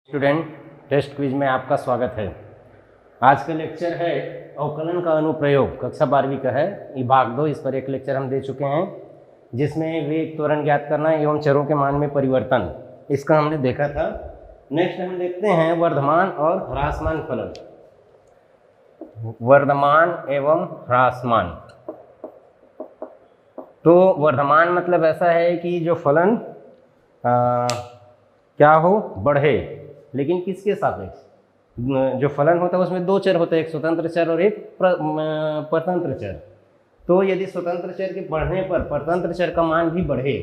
Student, test quiz में आपका स्वागत है। आज का लेक्चर है अवकलन का अनुप्रयोग, कक्षा 12वीं का है। ये भाग 2, इस पर एक लेक्चर हम दे चुके हैं जिसमें वेग त्वरण ज्ञात करना एवं चरों के मान में परिवर्तन, इसका हमने देखा था। नेक्स्ट हम देखते हैं वर्धमान और ह्रासमान फलन। वर्धमान एवं ह्रासमान। तो वर्धमान मतलब ऐसा है कि जो फलन क्या हो, बढ़े, लेकिन किसके सापेक्ष? जो फलन होता है उसमें दो चर होते हैं, एक स्वतंत्र चर और एक परतंत्र चर। तो यदि स्वतंत्र चर के बढ़ने पर परतंत्र चर का मान भी बढ़े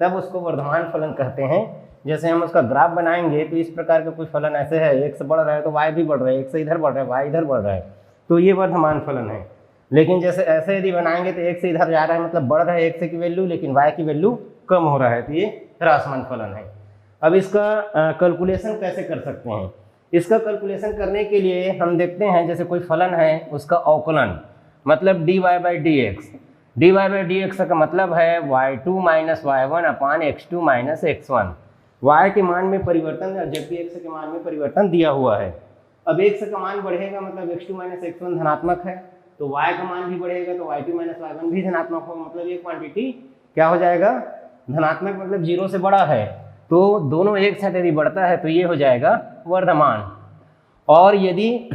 तब उसको वर्धमान फलन कहते हैं। जैसे हम उसका ग्राफ बनाएंगे तो इस प्रकार का कोई फलन ऐसे है, एक से बढ़ रहा है तो y भी बढ़ रहा है, एक से इधर बढ़ रहा है y इधर बढ़ रहा है, तो ये वर्धमान फलन है। लेकिन जैसे ऐसे यदि बनाएंगे तो एक से इधर जा रहा है, मतलब बढ़ रहा है एक से की वैल्यू, लेकिन y की वैल्यू कम हो रहा है, तो ये ह्रासमान फलन है। अब इसका कैलकुलेशन कैसे कर सकते हैं? इसका कैलकुलेशन करने के लिए हम देखते हैं, जैसे कोई फलन है उसका अवकलन, मतलब dy/dx। dy/dx का मतलब है y2 - y1 अपान x2 - x1। y के मान में परिवर्तन, जबकि x के मान में परिवर्तन दिया हुआ है। अब x का मान बढ़ेगा मतलब x2 - x1 धनात्मक है, तो y का मान भी बढ़ेगा तो y2 - y1 भी धनात्मक होगा, मतलब ये क्वांटिटी क्या हो जाएगा? धनात्मक, मतलब 0 से बड़ा है। तो दोनों एक साथ यदि बढ़ता है तो ये हो जाएगा वर्धमान। और यदि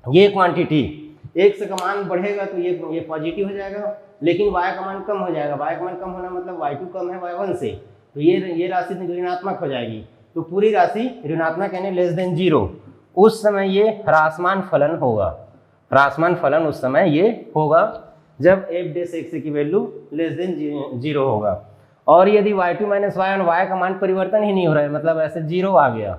ये क्वांटिटी x का मान बढ़ेगा तो ये पॉजिटिव हो जाएगा, लेकिन y का मान कम हो जाएगा। y का मान कम होना मतलब y2 कम है y1 से, तो ये राशि ऋणात्मक हो जाएगी। तो पूरी राशि ऋणात्मक यानी लेस देन 0, उस समय ये ह्रासमान फलन होगा। ह्रासमान फलन उस समय ये होगा जब f' की वैल्यू लेस देन 0 होगा। और यदि y2 - y1, y का मान परिवर्तन ही नहीं हो रहा है, मतलब ऐसे 0 आ गया,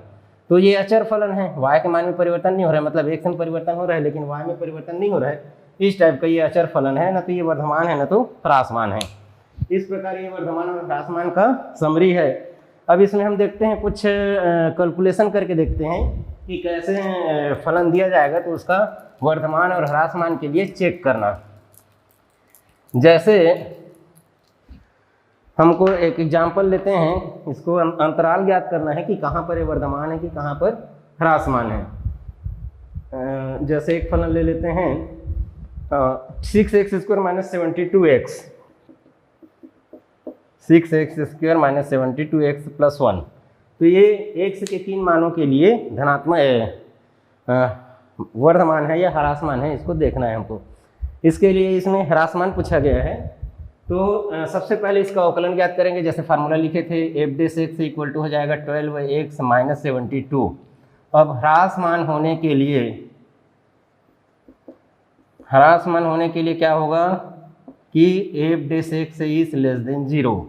तो ये अचर फलन है। y के मान में परिवर्तन नहीं हो रहा है, मतलब x में परिवर्तन हो रहा है लेकिन y में परिवर्तन नहीं हो रहा है। इस टाइप का ये अचर फलन है, न तो ये वर्धमान है न तो ह्रासमान है। इस प्रकार ये वर्धमान और ह्रासमान का समरी है। अब इसमें हम देखते हैं, कुछ कैलकुलेशन करके देखते हैं कि कैसे फलन दिया जाएगा, तो उसका वर्धमान और ह्रासमान के लिए चेक करना। जैसे हमको एक एग्जाम्पल लेते हैं, इसको अंतराल ज्ञात करना है कि कहाँ पर ये वर्धमान है कि कहाँ पर ह्रासमान है। जैसे एक फलन ले लेते हैं 6x² - 72x, 6x² - 72x + 1। तो ये x के 3 मानों के लिए धनात्मक वर्धमान है या ह्रासमान है, इसको देखना है हमको। इसके लिए इसमें ह्रासमान पूछा गया है, तो सबसे पहले इसका अवकलन ज्ञात करेंगे। जैसे फार्मूला लिखे थे, f' इक्वल टू हो जाएगा 12x - 72। अब ह्रासमान होने के लिए क्या होगा कि f' is less than 0,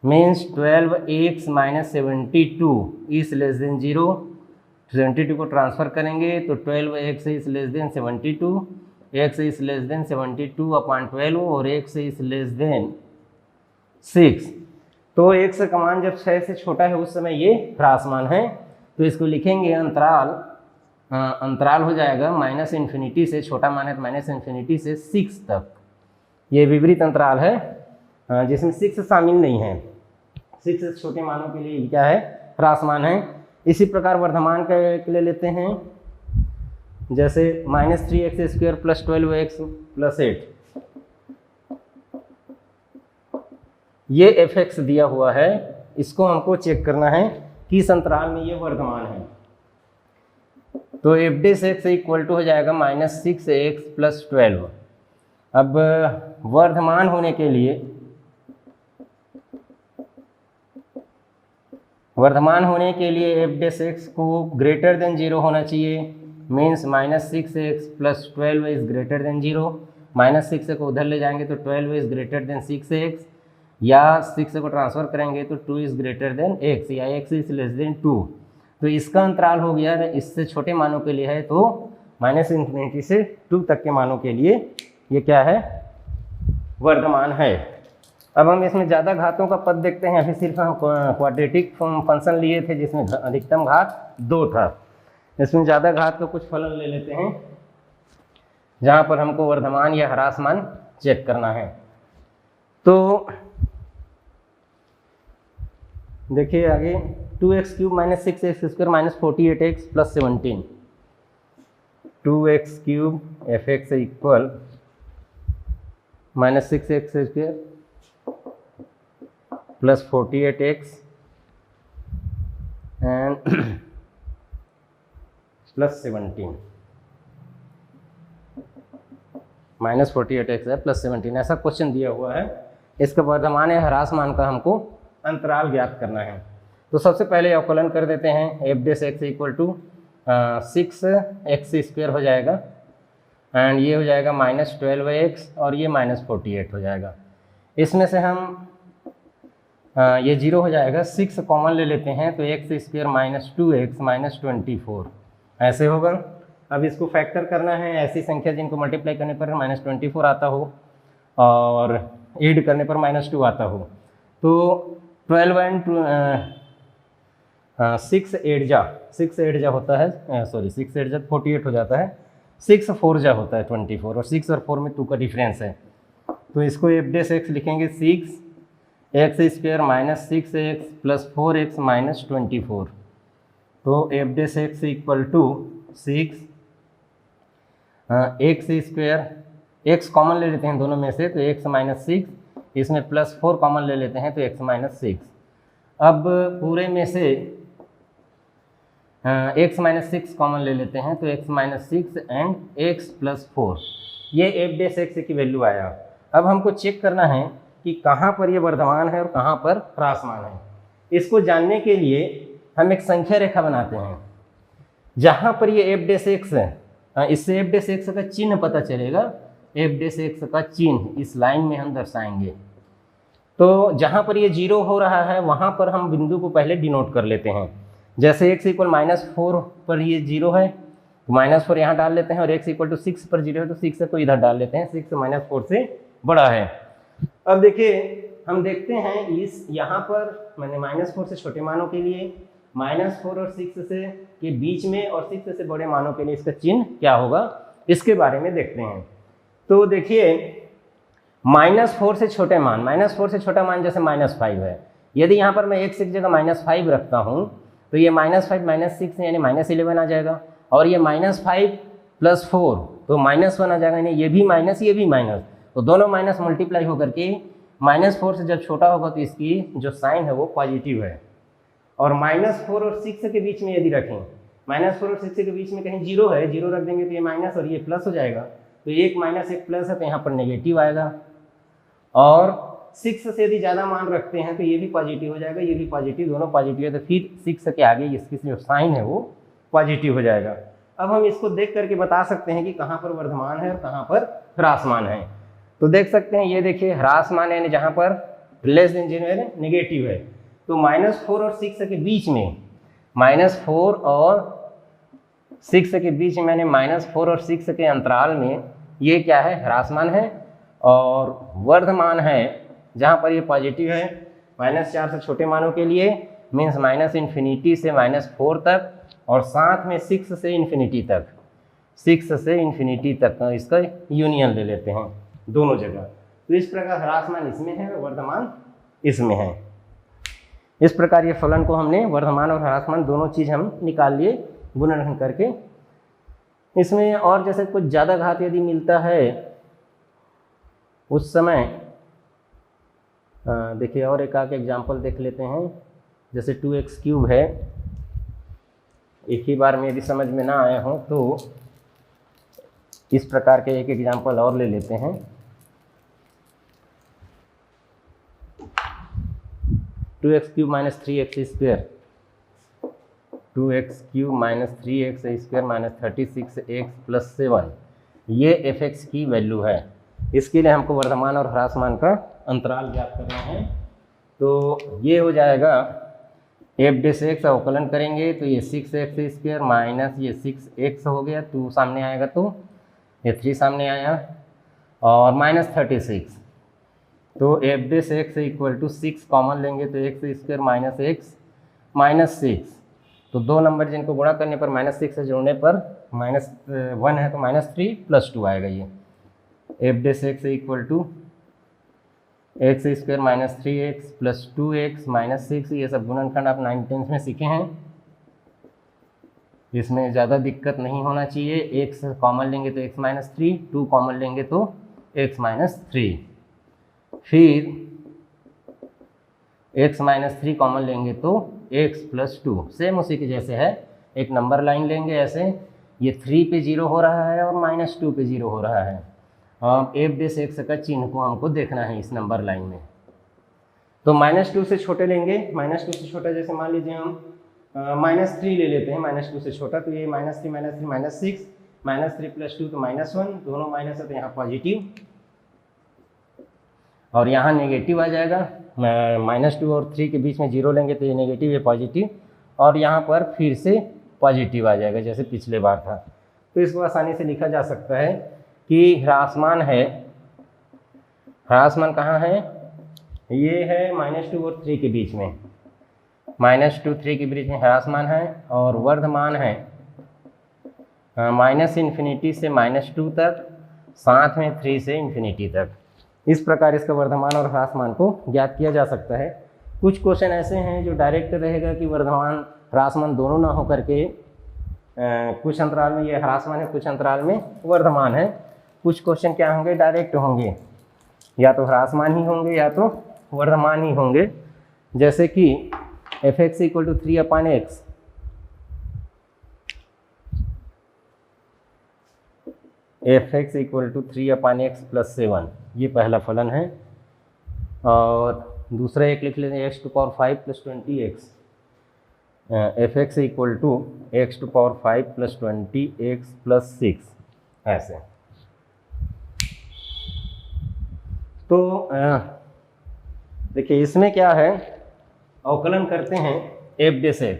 means 12x - 72 is less than 0। 72 को ट्रांसफर करेंगे तो 12x is less then 72, x is less then 72 अपान 12 और x इज लेस देन 6। तो x का मान जब 6 से छोटा है उस समय ये ह्रासमान है। तो इसको लिखेंगे अंतराल हो जाएगा -∞ से, छोटा मान है -∞ से 6 तक। ये विपरीत अंतराल है जिसमें 6 शामिल नहीं है। 6 से छोटे मानों के लिए क्या है? ह्रासमान है। इसी प्रकार वर्धमान के लिए लेते हैं, जैसे -3x² + 12x + 8। ये fx दिया हुआ है, इसको हमको चेक करना है किस अंतराल में ये वर्धमान है। तो f' इक्वल टू हो जाएगा -6x + 12। अब वर्धमान होने के लिए f' को ग्रेटर देन 0 होना चाहिए, means -6x + 12 is greater than 0। -6 को उधर ले जाएंगे तो 12 इज ग्रेटर देन 6x, या 6 को ट्रांसफर करेंगे तो 2 इज ग्रेटर देन x, या x इज लेस देन 2। तो इसका अंतराल हो गया, इससे छोटे मानों के लिए है तो -∞ से 2 तक के मानों के लिए ये क्या है? वर्धमान है। अब हम इसमें ज़्यादा घातों का पद देखते हैं। अभी सिर्फ हम क्वाड्रेटिक फंक्शन लिए थे जिसमें अधिकतम घात 2 था। इसमें ज़्यादा घात का कुछ फलन ले लेते हैं जहाँ पर हमको वर्धमान या ह्रासमान चेक करना है। तो देखिए आगे 2x³ minus 6x² minus 48x plus 17, 2x³ fx equal minus 6x² plus 48x and plus 17 minus 48x है प्लस 17, ऐसा क्वेश्चन दिया हुआ है। इसका वर्धमान या ह्रास मान का हमको अंतराल ज्ञात करना है। तो सबसे पहले अवकलन कर देते हैं। F dash x equal to 6x² हो जाएगा एंड ये हो जाएगा माइनस 12x और ये माइनस 48 हो जाएगा। इसमें से हम ये 0 हो जाएगा, 6 कॉमन ले लेते हैं तो x² माइनस 2x माइनस 24 ऐसे होगा। अब इसको फैक्टर करना है, ऐसी संख्या जिनको मल्टीप्लाई करने पर माइनस 24 आता हो और ऐड करने पर माइनस 2 आता हो। तो 12 एंड 6 8 जा होता है, सॉरी 6 8 जा 48 हो जाता है, 6 4 जा होता है 24 और 6 और 4 में 2 का डिफरेंस है। तो इसको एफ डेस एक्स लिखेंगे 6x² minus 6x plus 4x minus 24। तो f dash x equal to 6 x², x common ले लेते हैं दोनों में से तो x माइनस 6, इसमें प्लस 4 कॉमन ले लेते हैं तो x माइनस 6। अब पूरे में से x माइनस 6 कॉमन ले लेते हैं तो x minus 6 and x plus 4, ये एफ डेस एक्स की वैल्यू आया। अब हमको चेक करना है कि कहाँ पर ये वर्धमान है और कहाँ पर ह्रासमान है। इसको जानने के लिए हम एक संख्या रेखा बनाते हैं। जहाँ पर ये एफ डेस एक्स है, इससे एफ डेस एक्स का चिन्ह पता चलेगा। एफ डेस एक्स का चिन्ह इस लाइन में हम दर्शाएंगे। तो जहाँ पर ये 0 हो रहा है वहाँ पर हम बिंदु को पहले डिनोट कर लेते हैं। जैसे x इक्वल -4 पर ये 0 है तो -4 यहाँ डाल लेते हैं, और x इक्वल टू 6 पर 0 है तो 6 को इधर डाल लेते हैं, 6 -4 से बड़ा है। अब देखिए हम देखते हैं इस यहाँ पर मैंने -4 से छोटे मानों के लिए, -4 और 6 से के बीच में और 6 से बड़े मानों के लिए इसका चिन्ह क्या होगा, इसके बारे में देखते हैं। तो देखिए -4 से छोटे मान, -4 से छोटा मान जैसे -5 है। यदि यहाँ पर मैं x की जगह -5 रखता हूँ तो ये -5 -6 यानी -11 आ जाएगा, और ये -5 प्लस 4 तो -1 आ जाएगा, यानी ये भी माइनस ये भी माइनस, तो दोनों माइनस मल्टीप्लाई होकर के -4 से जब छोटा होगा तो इसकी जो साइन है वो पॉजिटिव है। और -4 और 6 के बीच में यदि रखें, -4 और 6 के बीच में कहीं 0 है, 0 रख देंगे तो ये माइनस और ये प्लस हो जाएगा, तो एक माइनस एक प्लस है तो यहाँ पर नेगेटिव आएगा। और 6 से यदि ज़्यादा मान रखते हैं तो ये भी पॉजिटिव हो जाएगा, ये भी पॉजिटिव, दोनों पॉजिटिव है, तो फिर 6 के आगे इसकी जो साइन है वो पॉजिटिव हो जाएगा। अब हम इसको देख करके बता सकते हैं कि कहाँ पर वर्धमान है और कहाँ पर ह्रासमान है। तो देख सकते हैं, ये देखिए ह्रासमान यानी जहाँ पर लेस देन 0 है नेगेटिव है, तो -4 और 6 के बीच में, -4 और 6 के बीच में यानी -4 और 6 के अंतराल में ये क्या है, ह्रासमान है। और वर्धमान है जहाँ पर ये पॉजिटिव है, -4 से छोटे मानों के लिए मीन्स -∞ से -4 तक, और साथ में 6 से इन्फिनिटी तक, 6 से इन्फिनिटी तक इसका यूनियन ले लेते हैं दोनों जगह। तो इस प्रकार ह्रासमान इसमें है और वर्धमान इसमें है। इस प्रकार ये फलन को हमने वर्धमान और ह्रासमान दोनों चीज़ हम निकाल लिए गुणन करके। इसमें और जैसे कुछ ज़्यादा घात यदि मिलता है उस समय देखिए और एक आके एग्जाम्पल देख लेते हैं। जैसे 2x³ है, एक ही बार में यदि समझ में ना आया हो तो इस प्रकार के एक एग्जाम्पल और ले लेते हैं। 2x³ minus 3x² 2x³ minus 3x² minus 36x plus 7, ये fx की वैल्यू है। इसके लिए हमको वर्धमान और ह्रासमान का अंतराल ज्ञात करना है। तो ये हो जाएगा एफ डेस एक्स, अवकलन करेंगे तो ये 6x² माइनस ये 6x हो गया, 2 सामने आएगा तो ये 3 सामने आया, और -36। तो f dash x equal to 6 common लेंगे तो x² माइनस x माइनस 6, तो 2 नंबर जिनको गुणा करने पर -6 से जोड़ने पर -1 है तो -3 प्लस 2 आएगा। ये f dash x equal to x square minus 3x plus 2x minus 6, ये सब गुणनखंड आप 9th-10th में सीखे हैं, इसमें ज़्यादा दिक्कत नहीं होना चाहिए। x कॉमन लेंगे तो x माइनस 3, 2 कॉमन लेंगे तो x माइनस 3, फिर x माइनस 3 कॉमन लेंगे तो x प्लस 2, सेम उसी के जैसे है। एक नंबर लाइन लेंगे ऐसे, ये 3 पे 0 हो रहा है और माइनस 2 पे 0 हो रहा है। अब f बेस x का चिन्ह को हमको देखना है इस नंबर लाइन में। तो माइनस 2 से छोटे लेंगे, माइनस 2 से छोटा जैसे मान लीजिए हम माइनस 3 ले लेते हैं, माइनस 2 से छोटा, तो ये माइनस 3 माइनस 6, माइनस 3 प्लस 2 तो माइनस 1, दोनों माइनस है तो यहाँ पॉजिटिव और यहाँ नेगेटिव आ जाएगा। माइनस 2 और 3 के बीच में 0 लेंगे तो ये नेगेटिव, ये पॉजिटिव, और यहाँ पर फिर से पॉजिटिव आ जाएगा जैसे पिछले बार था। तो इसको आसानी से लिखा जा सकता है कि ह्रासमान है, ह्रासमान कहाँ है, ये है माइनस 2 और 3 के बीच में, माइनस 2 3 के बीच में ह्रासमान है, और वर्धमान है माइनस इन्फिनिटी से माइनस 2 तक, साथ में 3 से इन्फिनिटी तक। इस प्रकार इसका वर्धमान और ह्रासमान को ज्ञात किया जा सकता है। कुछ क्वेश्चन ऐसे हैं जो डायरेक्ट रहेगा कि वर्धमान ह्रासमान दोनों ना हो करके कुछ अंतराल में ये ह्रासमान है, कुछ अंतराल में वर्धमान है। कुछ क्वेश्चन क्या होंगे, डायरेक्ट होंगे, या तो ह्रासमान ही होंगे या तो वर्धमान ही होंगे, जैसे कि f(x) = 3/x, f(x) = 3/x + 7, ये पहला फलन है। और दूसरा एक लिख लेते हैं x⁵ + 20x, f(x) = x⁵ + 20x + 6, ऐसे। तो देखिए इसमें क्या है, अवकलन करते हैं f base x,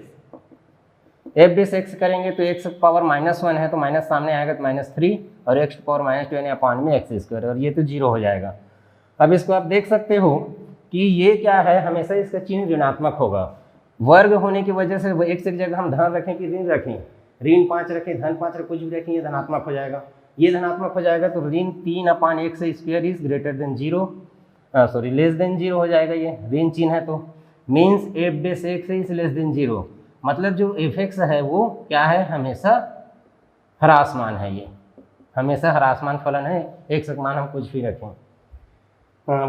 f base x करेंगे तो x पावर -1 है तो माइनस सामने आएगा तो -3, और x पावर -2 यानी अपान में x², और ये तो 0 हो जाएगा। अब इसको आप देख सकते हो कि ये क्या है, हमेशा इसका चिन्ह ऋणात्मक होगा। वर्ग होने की वजह से x की जगह हम धन रखें कि ऋण रखें, ऋण 5 रखें, धन 5 रखें, कुछ भी रखें, ये धनात्मक हो जाएगा। ये धनात्मक हो जाएगा तो ऋण 3/x² is greater than 0, sorry less than 0 हो जाएगा। ये ऋण चिन्ह है तो means f base x is less than 0, मतलब जो f(x) है वो क्या है, हमेशा ह्रासमान है, ये हमेशा ह्रासमान फलन है। x का मान हम कुछ भी रखें,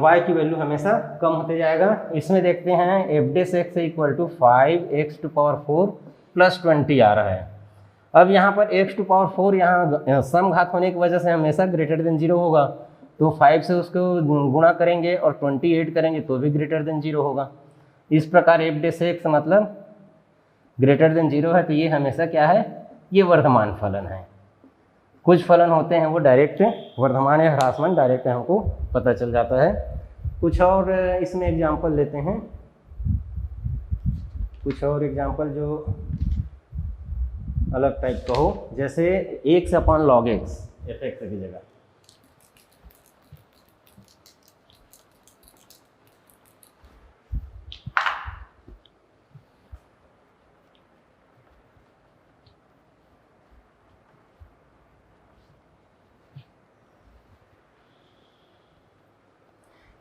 y की वैल्यू हमेशा कम होते जाएगा। इसमें देखते हैं f बेस x = 5x⁴ + 20 आ रहा है। अब यहाँ पर x⁴ यहाँ समघात होने की वजह से हमेशा ग्रेटर देन 0 होगा, तो 5 से उसको गुणा करेंगे और 28 करेंगे तो भी ग्रेटर देन 0 होगा। इस प्रकार f बेस x मतलब ग्रेटर देन 0 है, तो ये हमेशा क्या है, ये वर्धमान फलन है। कुछ फलन होते हैं वो डायरेक्ट वर्धमान या ह्रासमान डायरेक्ट हमको पता चल जाता है। कुछ और इसमें एग्जांपल लेते हैं, कुछ और एग्जांपल जो अलग टाइप का हो, जैसे x/log x, f(x) की जगह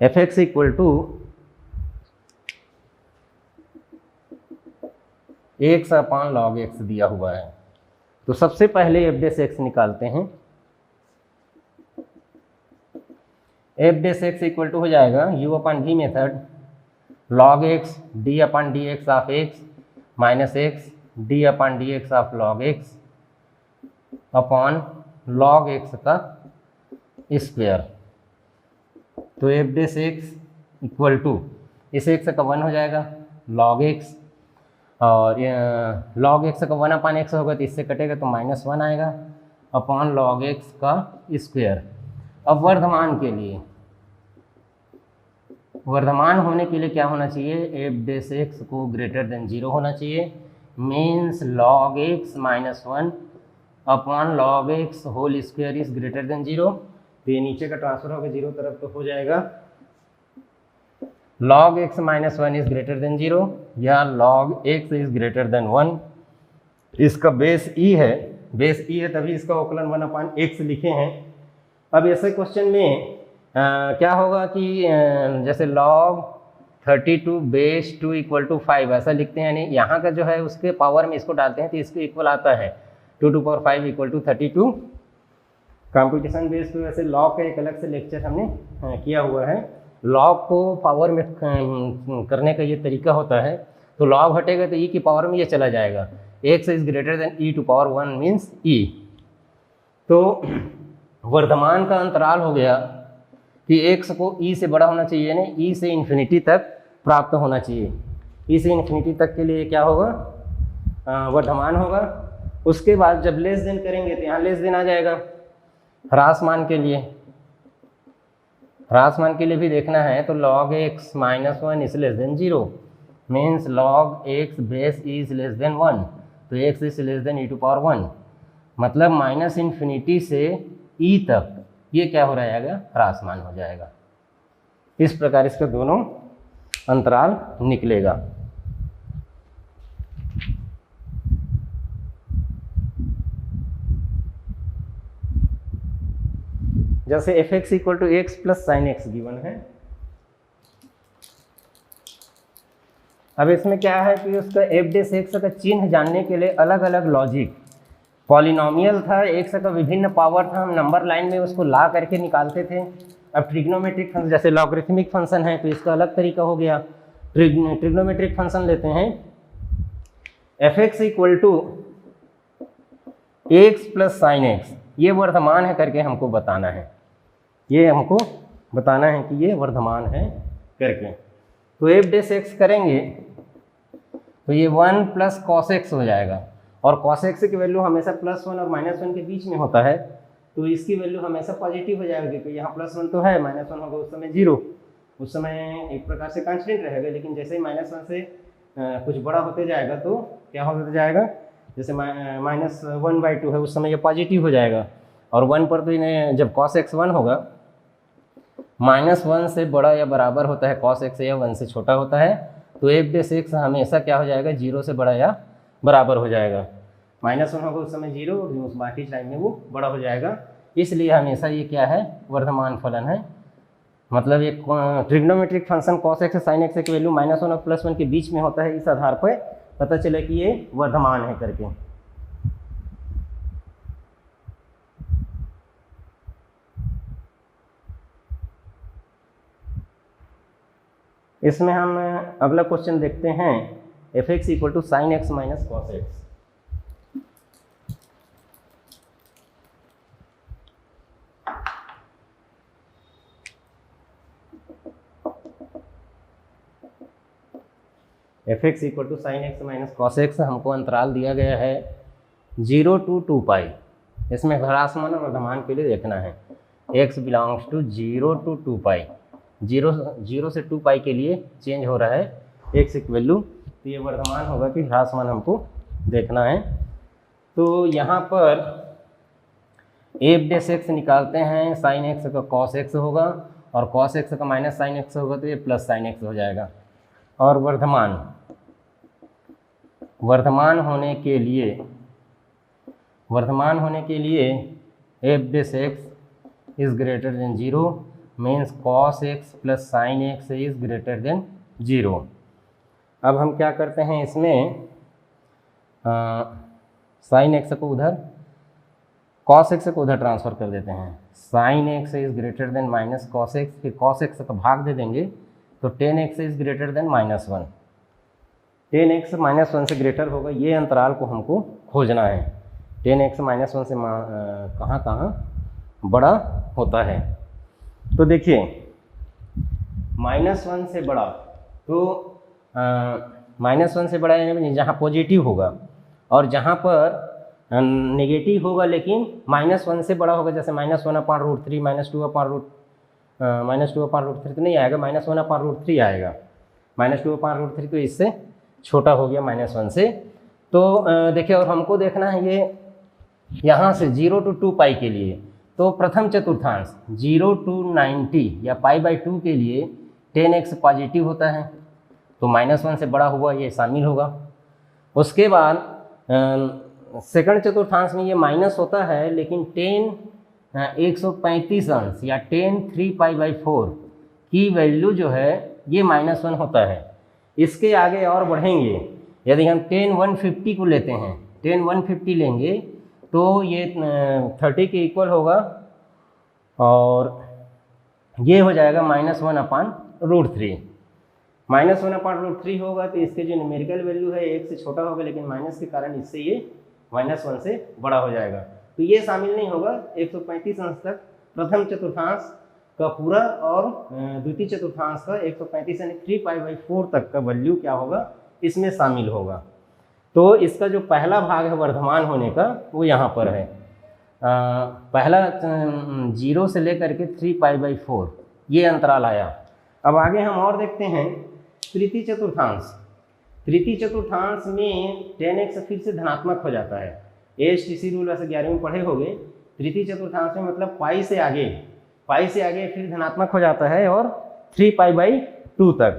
f(x) = x/log x दिया हुआ है। तो सबसे पहले f बेस x निकालते हैं। f बेस x = हो जाएगा u/v method log x d/dx of x minus x d/dx of log x upon log x का स्क्वायर। तो f बेस x = इस x का 1 हो जाएगा log x, और log x का 1/x होगा तो इससे कटेगा तो -1 आएगा अपॉन log x का स्क्वायर। अब वर्धमान के लिए, वर्धमान होने के लिए क्या होना चाहिए, f बेस x को ग्रेटर देन 0 होना चाहिए, means log x -1 upon log x whole square is greater than 0। तो ये नीचे का ट्रांसफर होगा 0 तरफ तो हो जाएगा log x -1 is greater than 0 या log x is greater then 1। इसका बेस e है, बेस e है तभी इसका अवकलन 1/x लिखे हैं। अब ऐसे क्वेश्चन में क्या होगा कि जैसे log 32 बेस 2 इक्वल टू 5 ऐसा लिखते हैं, यानी यहाँ का जो है उसके पावर में इसको डालते हैं तो इसको इक्वल आता है 2 to power 5 equal to 32। Computation base पे वैसे लॉग का एक अलग से लेक्चर हमने किया हुआ है। लॉग को पावर में करने का ये तरीका होता है, तो लॉग हटेगा तो ई की पावर में ये चला जाएगा, x is greater than e to power 1 means e. तो वर्धमान का अंतराल हो गया कि एक्स को ई से बड़ा होना चाहिए, यानी ई से इन्फिनिटी तक प्राप्त होना चाहिए। ई से इन्फिनिटी तक के लिए क्या होगा, वर्धमान होगा। उसके बाद जब लेस देन करेंगे तो यहाँ लेस देन आ जाएगा। ह्रासमान के लिए, ह्रासमान के लिए भी देखना है तो log x minus 1 is less than 0 means log x base is less than 1, तो x is less than e to power 1, मतलब माइनस इन्फिनिटी से e तक ये क्या हो जाएगा, ह्रासमान हो जाएगा। इस प्रकार इसका दोनों अंतराल निकलेगा। जैसे f x equal to x plus sine x given है। अब इसमें क्या है कि उसका एफ डेस एक्स का चिन्ह जानने के लिए अलग अलग लॉजिक, पॉलिनोमियल था, एक्स का विभिन्न पावर था, हम नंबर लाइन में उसको ला करके निकालते थे। अब ट्रिग्नोमेट्रिक फंक्शन जैसे लॉगरिथमिक फंक्शन है तो इसका अलग तरीका हो गया। ट्रिग्नोमेट्रिक फंक्शन लेते हैं, f x equal to x plus sine x, ये वर्धमान है करके हमको बताना है, ये हमको बताना है कि ये वर्धमान है करके। तो एफ डेस एक्स करेंगे तो ये 1 प्लस कॉस एक्स हो जाएगा, और कॉस एक्स की वैल्यू हमेशा +1 और -1 के बीच में होता है, तो इसकी वैल्यू हमेशा पॉजिटिव हो जाएगी। तो यहाँ +1 तो है, -1 होगा उस समय 0, उस समय एक प्रकार से कांस्टेंट रहेगा। लेकिन जैसे ही -1 से कुछ बड़ा होते जाएगा तो क्या होता जाएगा, जैसे -1/2 है उस समय ये पॉजिटिव हो जाएगा, और 1 पर तो इन्हें जब cos x 1 होगा, -1 से बड़ा या बराबर होता है cos x, या 1 से छोटा होता है, तो एफ डेस एक्स हमेशा क्या हो जाएगा, 0 से बड़ा या बराबर हो जाएगा। -1 होगा उस समय 0, और उस बाकी टाइम में वो बड़ा हो जाएगा। इसलिए हमेशा ये क्या है, वर्धमान फलन है। मतलब ये trigonometric function cos x sin x की वैल्यू -1 और +1 के बीच में होता है, इस आधार पर पता चले कि ये वर्धमान है करके। इसमें हम अगला क्वेश्चन देखते हैं, f x equal to sine x minus cos x. F x equal to sine x minus cos x हमको अंतराल दिया गया है 0 to 2 पाई। इसमें ह्रासमान और वर्धमान के लिए देखना है, x बिलोंग्स टू 0 to 2 पाई, 0 से 2 पाई के लिए चेंज हो रहा है x की वैल्यू, तो ये वर्धमान होगा कि ह्रासमान हमको देखना है। तो यहाँ पर एफ डेस एक्स निकालते हैं, साइन एक्स का कॉस एक्स होगा, और कॉस एक्स का माइनस साइन एक्स होगा, तो ये प्लस साइन एक्स हो जाएगा। और वर्धमान होने के लिए f dash x is greater than 0 means cos x plus sine x is greater than 0। अब हम क्या करते हैं, इसमें साइन एक्स को उधर, कॉस एक्स को उधर ट्रांसफ़र कर देते हैं। Sign x is greater then minus cos x, फिर कॉस एक्स का भाग दे देंगे, तो tan x is greater then -1, 10x -1 से ग्रेटर होगा, ये अंतराल को हमको खोजना है। 10x -1 से कहाँ कहाँ बड़ा होता है। तो देखिए -1 से बड़ा, तो -1 से बड़ा यानी जहाँ पॉजिटिव होगा, और जहाँ पर नेगेटिव होगा लेकिन -1 से बड़ा होगा, जैसे -1/√3, -2/√3 तो नहीं आएगा, -1/√3 आएगा। -2/√3 तो इससे छोटा हो गया -1 से। तो देखिए, और हमको देखना है ये यहाँ से 0 to 2 पाई के लिए, तो प्रथम चतुर्थांश 0 to 90 या π/2 के लिए 10x पॉजिटिव होता है, तो -1 से बड़ा हुआ ये शामिल होगा। उसके बाद सेकंड चतुर्थांश में ये माइनस होता है, लेकिन 10 135 अंश या 10 3π/4 की वैल्यू जो है ये -1 होता है। इसके आगे और बढ़ेंगे, यदि हम 10 150 को लेते हैं, 10 150 लेंगे तो ये 30 के इक्वल होगा और ये हो जाएगा -1/√3। -1/√3 होगा तो इसके जो न्यूमेरिकल वैल्यू है 1 से छोटा होगा, लेकिन माइनस के कारण इससे ये -1 से बड़ा हो जाएगा। तो ये शामिल नहीं होगा 135 अंश तक प्रथम चतुर्थांश का पूरा और द्वितीय चतुर्थांश का 135 यानी 3π/4 तक का वैल्यू क्या होगा, इसमें शामिल होगा। तो इसका जो पहला भाग है वर्धमान होने का वो यहाँ पर है। पहला 0 से लेकर के 3π/4 ये अंतराल आया। अब आगे हम और देखते हैं तृतीय चतुर्थांश। तृतीय चतुर्थांश में 10x फिर से धनात्मक हो जाता है। ASTC रूल वैसे 11वीं में पढ़े होंगे। तृतीय चतुर्थांश में मतलब पाई से आगे फिर धनात्मक हो जाता है और 3π/2 तक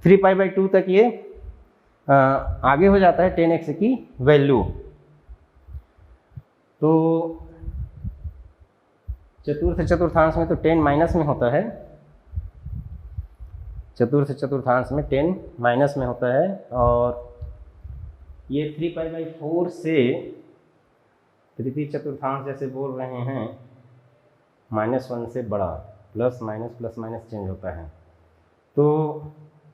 3π/2 तक ये आगे हो जाता है 10x की वैल्यू। तो चतुर्थ चतुर्थांश में तो 10 माइनस में होता है, चतुर्थ चतुर्थांश में 10 माइनस में होता है और ये 3π/4 से तृतीय चतुर्थांश जैसे बोल रहे हैं -1 से बड़ा, प्लस माइनस चेंज होता है। तो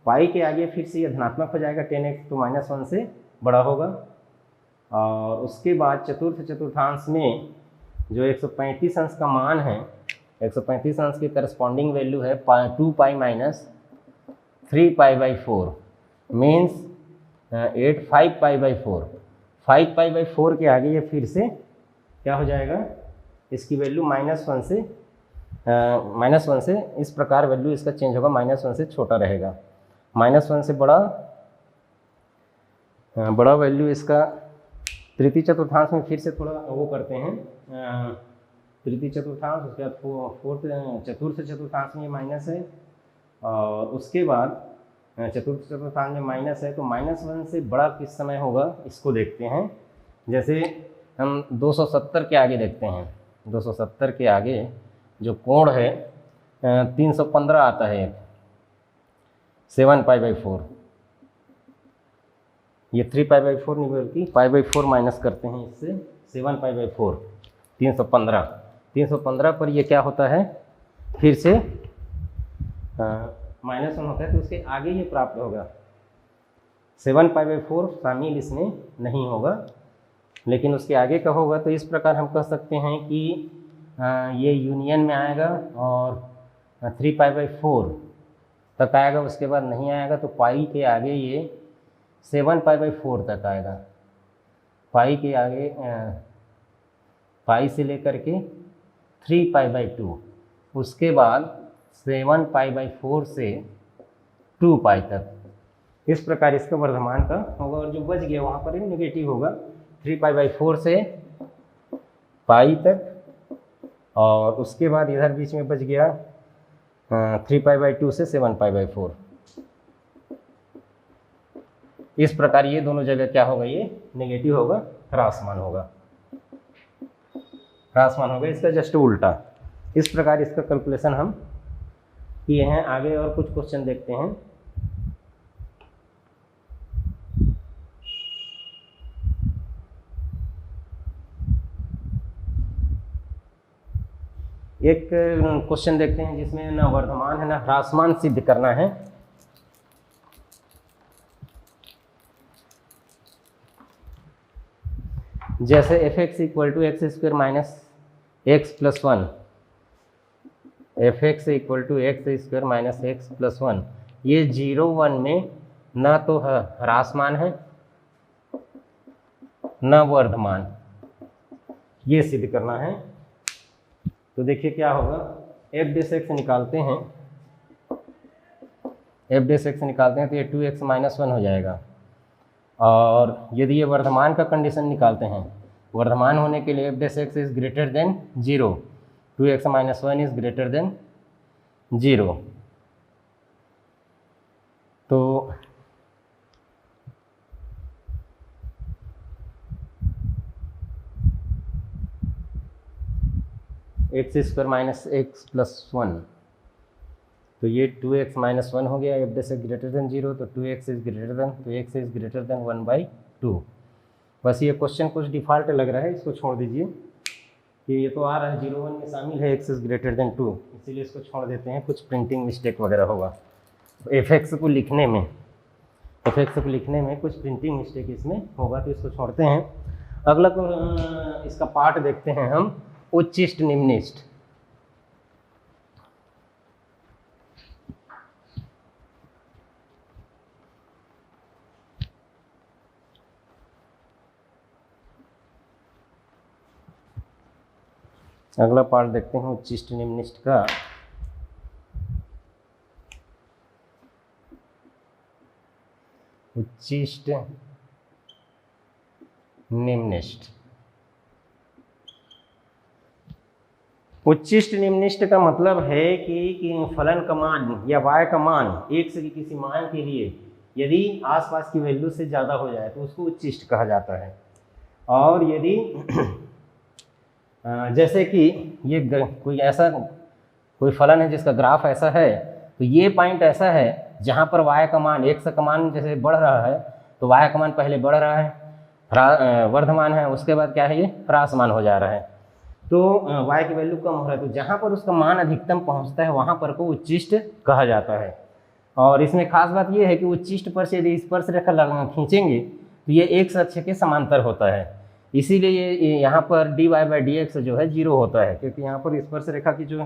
पाई के आगे फिर से ये धनात्मक हो जाएगा 10x, तो -1 से बड़ा होगा। और उसके बाद चतुर्थ चतुर्थांश में जो 135 अंश का मान है, 135 अंश के करस्पॉन्डिंग वैल्यू है 2π - 3π/4 मीन्स 5π/4। 5π/4 के आगे ये फिर से क्या हो जाएगा, इसकी वैल्यू -1 से इस प्रकार वैल्यू इसका चेंज होगा, -1 से छोटा रहेगा, -1 से बड़ा वैल्यू इसका। तृतीय चतुर्थांश में फिर से थोड़ा वो करते हैं, तृतीय चतुर्थांश, उसके बाद चतुर्थ चतुर्थांश में माइनस है और उसके बाद चतुर्थ चतुर्थांश में माइनस है। तो -1 से बड़ा किस समय होगा इसको देखते हैं। जैसे हम 270 के आगे देखते हैं, 270 के आगे जो कोण है 315 आता है, 7π/4। ये 3π/4 नहीं बल्कि π/4 माइनस करते हैं इससे, 7π/4 315 पर ये क्या होता है, फिर से -1 होता है, तो उसके आगे ये प्राप्त होगा। 7π/4 शामिल इसमें नहीं होगा, लेकिन उसके आगे का होगा। तो इस प्रकार हम कह सकते हैं कि ये यूनियन में आएगा और 3π/4 तक आएगा, उसके बाद नहीं आएगा। तो पाई के आगे ये 7π/4 तक आएगा, पाई के आगे पाई से लेकर के 3π/2, उसके बाद 7π/4 से 2π तक। इस प्रकार इसका वर्धमान का होगा और जो बच गया वहाँ पर ही नेगेटिव होगा, 3π/4 से पाई तक और उसके बाद इधर बीच में बच गया 3π/2 से 7π/4। इस प्रकार ये दोनों जगह क्या होगा, ये नेगेटिव होगा, ह्रासमान होगा, इसका जस्ट उल्टा। इस प्रकार इसका कैलकुलेशन हम किए हैं। आगे और कुछ क्वेश्चन देखते हैं। एक क्वेश्चन देखते हैं जिसमें ना वर्धमान है ना ह्रासमान सिद्ध करना है। जैसे f(x) = x² - x + 1, f(x) = x² - x + 1, ये 0 1 में ना तो ह्रासमान है ना वर्धमान, ये सिद्ध करना है। तो देखिए क्या होगा, f' निकालते हैं, f' निकालते हैं तो ये 2x - 1 हो जाएगा। और यदि ये वर्धमान का कंडीशन निकालते हैं, वर्धमान होने के लिए f' is greater than 0, 2x - 1 is greater than 0। तो x square minus x plus 1, तो ये 2x माइनस 1 हो गया, एफ डे से ग्रेटर देन 0, तो 2x इज ग्रेटर देन, तो x इज ग्रेटर देन 1/2। बस ये क्वेश्चन कुछ डिफ़ॉल्ट लग रहा है, इसको छोड़ दीजिए कि ये तो आ रहा है 0 1 में शामिल है x इज ग्रेटर देन 2, इसीलिए इसको छोड़ देते हैं, कुछ प्रिंटिंग मिस्टेक वगैरह होगा। एफ एक्स को लिखने में कुछ प्रिंटिंग मिस्टेक इसमें होगा, तो इसको छोड़ते हैं। अगला इसका पार्ट देखते हैं हम, उच्चिष्ट निम्निष्ट। अगला पार्ट देखते हैं उच्चिष्ट निम्निष्ट का। उच्चिष्ट निम्निष्ट, उच्चिष्ट निम्निष्ट का मतलब है कि फलन का मान या y का मान एक से किसी मान के लिए यदि आसपास की वैल्यू से ज़्यादा हो जाए तो उसको उच्चिष्ट कहा जाता है। और यदि जैसे कि ये कोई फलन है जिसका ग्राफ ऐसा है, तो ये पॉइंट ऐसा है जहाँ पर y का मान x का मान जैसे बढ़ रहा है, तो y का मान पहले बढ़ रहा है, वर्धमान है, उसके बाद क्या है, ये ह्रासमान हो जा रहा है, तो y की वैल्यू कम हो रहा है, तो जहाँ पर उसका मान अधिकतम पहुँचता है वहाँ पर को उच्चिष्ट कहा जाता है। और इसमें खास बात ये है कि उच्चिष्ट पर से यदि स्पर्श रेखा खींचेंगे तो ये x अक्ष के समांतर होता है, इसीलिए ये यहाँ पर dy/dx जो है 0 होता है, क्योंकि यहाँ पर स्पर्श रेखा की जो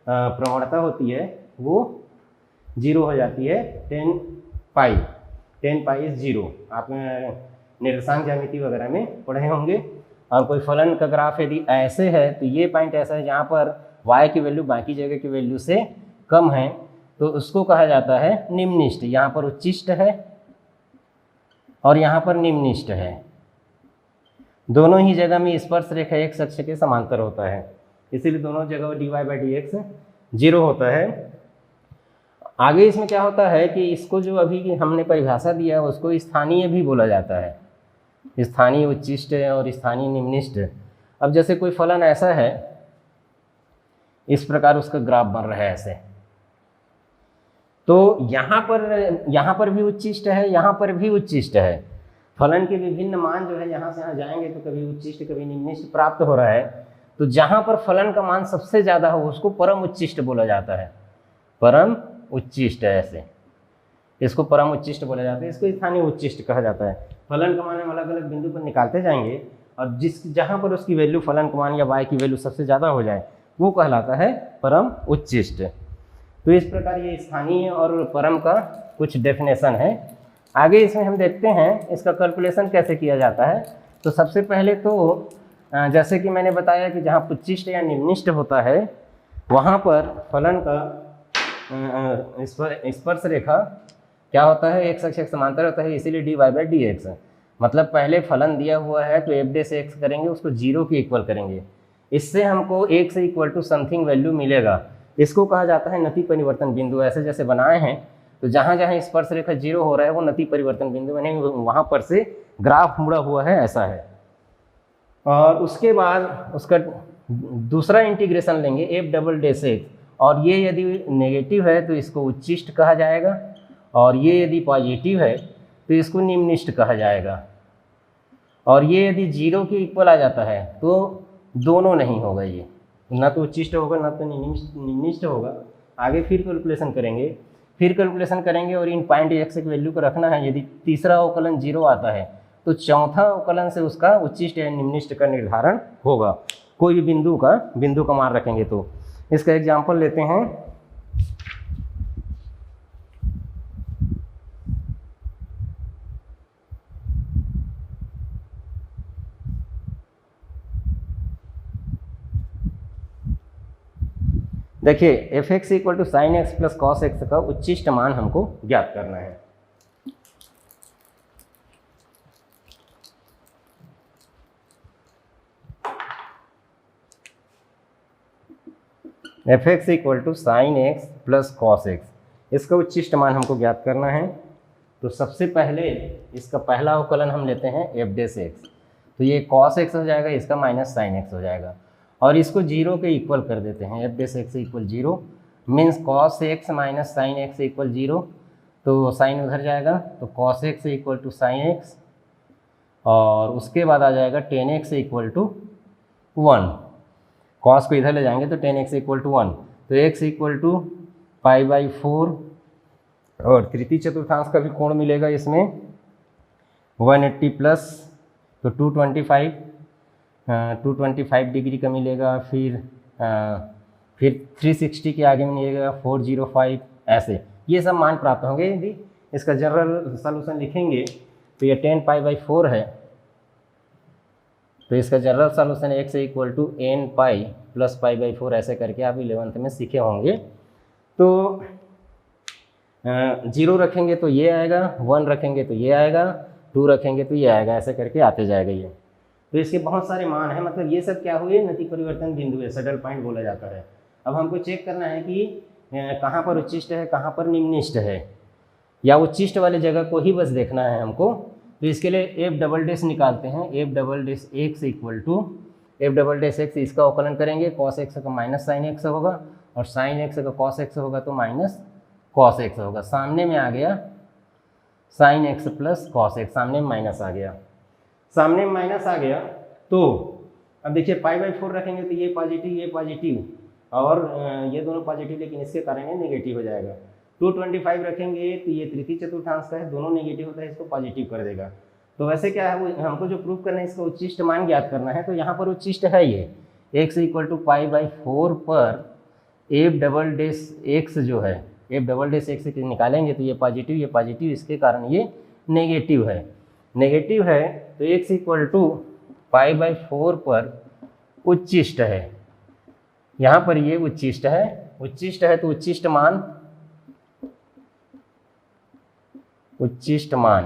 प्रवणता होती है वो 0 हो जाती है। 10 पाई इज 0, आप निर्देशांक ज्यामिति वगैरह में पढ़े होंगे। और कोई फलन का ग्राफ यदि ऐसे है तो ये पॉइंट ऐसा है जहाँ पर y की वैल्यू बाकी जगह की वैल्यू से कम है, तो उसको कहा जाता है निम्निष्ट। यहाँ पर उच्चिष्ट है और यहाँ पर निम्निष्ट है, दोनों ही जगह में स्पर्श रेखा x अक्ष के समांतर होता है, इसीलिए दोनों जगह dy/dx 0 होता है। आगे इसमें क्या होता है कि इसको जो अभी हमने परिभाषा दिया है उसको स्थानीय भी बोला जाता है, स्थानीय उच्चिष्ट और स्थानीय निम्निष्ट। अब जैसे कोई फलन ऐसा है, इस प्रकार उसका ग्राफ बन रहा है ऐसे, तो यहाँ पर भी उच्चिष्ट है, यहाँ पर भी उच्चिष्ट है। फलन के विभिन्न मान जो है यहाँ से यहाँ जाएंगे तो कभी उच्चिष्ट कभी निम्निष्ट प्राप्त हो रहा है, तो जहाँ पर फलन का मान सबसे ज़्यादा हो उसको परम उच्चिष्ट बोला जाता है। परम उच्चिष्ट है ऐसे, इसको परम उच्चिष्ट बोला जाता है, इसको स्थानीय उच्चिष्ट कहा जाता है। फलन का मान हम अलग अलग बिंदु पर निकालते जाएंगे और जहाँ पर उसकी वैल्यू फलन का मान या y की वैल्यू सबसे ज़्यादा हो जाए वो कहलाता है परम उच्चिष्ट। तो इस प्रकार ये स्थानीय और परम का कुछ डेफिनेशन है। आगे इसमें हम देखते हैं इसका कैलकुलेशन कैसे किया जाता है। तो सबसे पहले तो जैसे कि मैंने बताया कि जहाँ उच्चिष्ट या निम्निष्ट होता है वहाँ पर फलन का स्पर्श रेखा क्या होता है, x अक्ष के समांतर होता है, इसीलिए dy/dx। मतलब पहले फलन दिया हुआ है तो f डे से x करेंगे, उसको 0 के इक्वल करेंगे, इससे हमको x equal to something value मिलेगा। इसको कहा जाता है नति परिवर्तन बिंदु। ऐसे जैसे बनाए हैं तो जहाँ जहाँ स्पर्श रेखा 0 हो रहा है वो नति परिवर्तन बिंदु बने, वहाँ पर से ग्राफ मुड़ा हुआ है, ऐसा है। और उसके बाद उसका दूसरा इंटीग्रेशन लेंगे f डबल डे से, और ये यदि नेगेटिव है तो इसको उच्चिष्ट कहा जाएगा, और ये यदि पॉजिटिव है तो इसको निम्निष्ट कहा जाएगा। और ये यदि 0 के इक्वल आ जाता है तो दोनों नहीं होगा, ये ना तो उच्चिष्ट होगा ना तो निम्निष्ट होगा। आगे फिर कैलकुलेशन करेंगे और इन पॉइंट x की वैल्यू को रखना है। यदि तीसरा अवकलन 0 आता है तो चौथा अवकलन से उसका उच्चिष्ट या निम्निष्ट का निर्धारण होगा। कोई भी बिंदु का मान रखेंगे तो इसका एग्जाम्पल लेते हैं। देखिए f x equal to sine x plus cos x का उच्चिष्ट मान हमको ज्ञात करना है। F x equal to sine x plus cos x, इसका उच्चिष्ट मान हमको ज्ञात करना है। तो सबसे पहले इसका पहला अवकलन हम लेते हैं एफ डे से एक्स, तो ये कॉस एक्स हो जाएगा, इसका माइनस साइन एक्स हो जाएगा। और इसको जीरो के इक्वल कर देते हैं, F dash x equal zero, means cos X minus sine X equal zero, तो साइन उधर जाएगा तो cos X equal to sine X, और उसके बाद आ जाएगा tan X equal to one. Cos को इधर ले जाएंगे तो tan X equal to one, तो x equal to pi by four, और तृतीय चतुर्थांश का भी कोण मिलेगा इसमें 180 प्लस तो 225 डिग्री का मिलेगा, फिर 360 के आगे मिलेगा 405, ऐसे ये सब मान प्राप्त होंगे। यदि इसका जनरल सॉल्यूशन लिखेंगे तो ये 10 पाई बाई 4 है, तो इसका general solution x equal to n pi plus pi by 4, ऐसे करके आप 11th में सीखे होंगे। तो 0 रखेंगे तो ये आएगा, 1 रखेंगे तो ये आएगा, 2 रखेंगे तो ये आएगा, ऐसे करके आते जाएगा ये। तो इसके बहुत सारे मान हैं, मतलब ये सब क्या हुए, नति परिवर्तन बिंदु है, सैडल पॉइंट बोला जाता है। अब हमको चेक करना है कि कहाँ पर उच्चिष्ट है, कहाँ पर निम्निष्ठ है, या उच्चिष्ट वाले जगह को ही बस देखना है हमको। तो इसके लिए एफ डबल डैश निकालते हैं, f double dash x equal to f double dash x, इसका अवकलन करेंगे, कॉस एक्स का माइनस साइन एक्स होगा, और साइन एक्स का कॉस एक्स होगा तो माइनस कॉस एक्स होगा। सामने में आ गया sign x plus cos x, सामने में माइनस आ गया, सामने में माइनस आ गया। तो अब देखिए पाई बाई 4 रखेंगे तो ये पॉजिटिव और ये दोनों पॉजिटिव, लेकिन इसके कारण ये नेगेटिव हो जाएगा। 225 रखेंगे तो ये तृतीय चतुर्थांश का है, दोनों नेगेटिव होता है, इसको पॉजिटिव कर देगा। तो वैसे क्या है, वो हमको जो प्रूव करना है, इसका उच्चिष्ट मान ज्ञात करना है। तो यहाँ पर उच्चिष्ट है ये x equal to pi by 4 पर एफ डबल डैश एक्स जो है, एफ डबल डैश एक्स निकालेंगे तो ये पॉजिटिव, इसके कारण ये नेगेटिव है। तो x equal to pi by 4 पर उच्चिष्ट है, यहाँ पर ये उच्चिष्ट है। तो उच्चिष्ट मान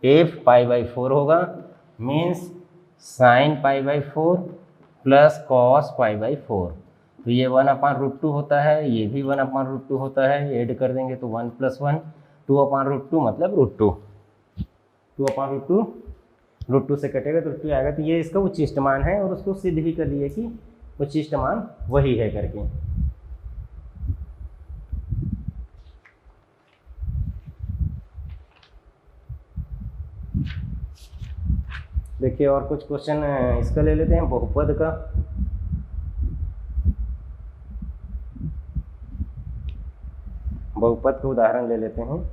एफ पाई बाई 4 होगा, means sine pi by 4 plus cos pi by 4। तो ये 1/√2 होता है, ये भी 1/√2 होता है, ऐड कर देंगे तो 1 + 1, 2/√2 मतलब √2, 2/√2 √2 से कटेगा तो √2 आएगा। तो ये इसका उच्चिष्ट मान है, और उसको सिद्ध भी कर दिए कि उच्चिष्ट मान वही है करके। देखिए और कुछ क्वेश्चन इसका ले लेते हैं, बहुपद का। बहुपद का उदाहरण ले लेते हैं,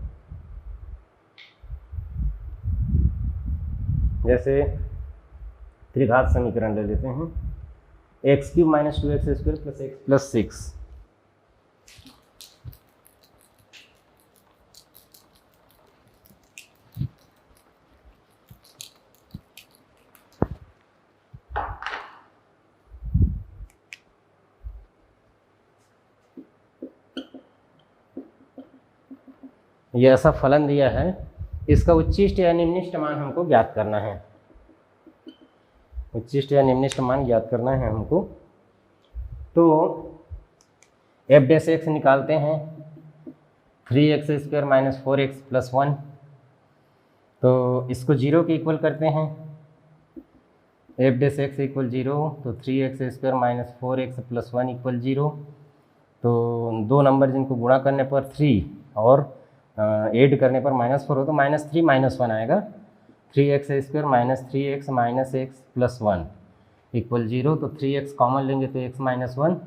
जैसे त्रिघात समीकरण ले लेते हैं, x³ - 2x² + x + 6। ये ऐसा फलन दिया है, इसका उच्चिष्ट या निम्निष्ठ मान हमको ज्ञात करना है, उच्चिष्ट या निम्निष्ठ मान ज्ञात करना है हमको। तो एफ डैश एक्स निकालते हैं, 3x² - 4x + 1, तो इसको 0 के इक्वल करते हैं, एफ डैश एक्स इक्वल 0, तो 3x² - 4x + 1 = 0। तो दो नंबर जिनको गुणा करने पर 3 और ऐड करने पर -4 हो तो -3 - 1 आएगा, 3x² - 3x - x + 1 = 0। तो 3x कॉमन लेंगे तो x - 1,